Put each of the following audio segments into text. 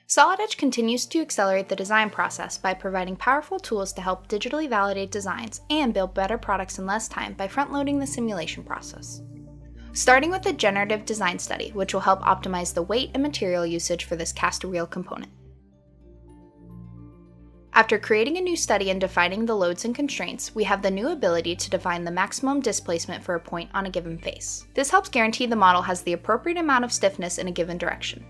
Solid Edge continues to accelerate the design process by providing powerful tools to help digitally validate designs and build better products in less time by front-loading the simulation process. Starting with the generative design study, which will help optimize the weight and material usage for this cast-to-reel component. After creating a new study and defining the loads and constraints, we have the new ability to define the maximum displacement for a point on a given face. This helps guarantee the model has the appropriate amount of stiffness in a given direction.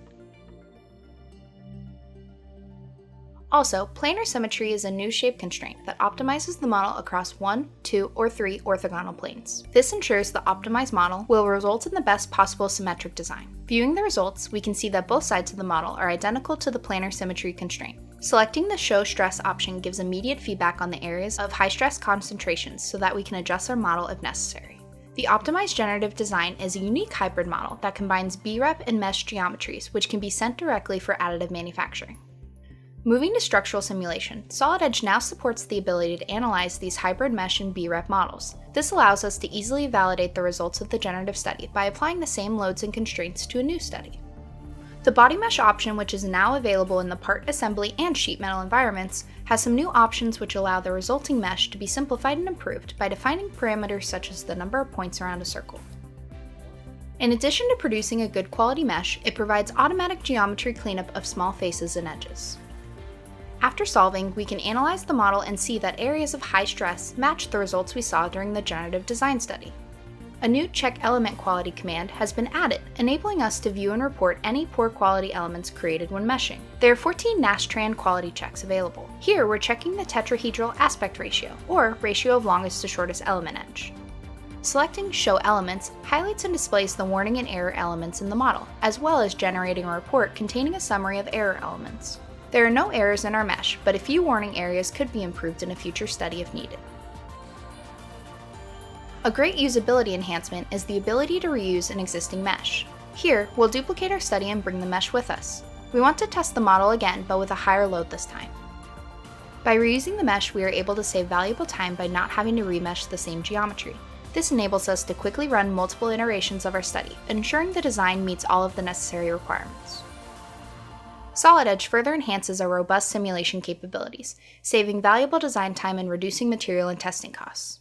Also, planar symmetry is a new shape constraint that optimizes the model across 1, 2, or 3 orthogonal planes. This ensures the optimized model will result in the best possible symmetric design. Viewing the results, we can see that both sides of the model are identical to the planar symmetry constraint. Selecting the Show Stress option gives immediate feedback on the areas of high stress concentrations so that we can adjust our model if necessary. The optimized generative design is a unique hybrid model that combines BREP and mesh geometries, which can be sent directly for additive manufacturing. Moving to structural simulation, Solid Edge now supports the ability to analyze these hybrid mesh and BREP models. This allows us to easily validate the results of the generative study by applying the same loads and constraints to a new study. The body mesh option, which is now available in the part assembly and sheet metal environments, has some new options which allow the resulting mesh to be simplified and improved by defining parameters such as the number of points around a circle. In addition to producing a good quality mesh, it provides automatic geometry cleanup of small faces and edges. After solving, we can analyze the model and see that areas of high stress match the results we saw during the generative design study. A new check element quality command has been added, enabling us to view and report any poor quality elements created when meshing. There are 14 Nastran quality checks available. Here we're checking the tetrahedral aspect ratio, or ratio of longest to shortest element edge. Selecting Show Elements highlights and displays the warning and error elements in the model, as well as generating a report containing a summary of error elements. There are no errors in our mesh, but a few warning areas could be improved in a future study if needed. A great usability enhancement is the ability to reuse an existing mesh. Here, we'll duplicate our study and bring the mesh with us. We want to test the model again, but with a higher load this time. By reusing the mesh, we are able to save valuable time by not having to remesh the same geometry. This enables us to quickly run multiple iterations of our study, ensuring the design meets all of the necessary requirements. Solid Edge further enhances our robust simulation capabilities, saving valuable design time and reducing material and testing costs.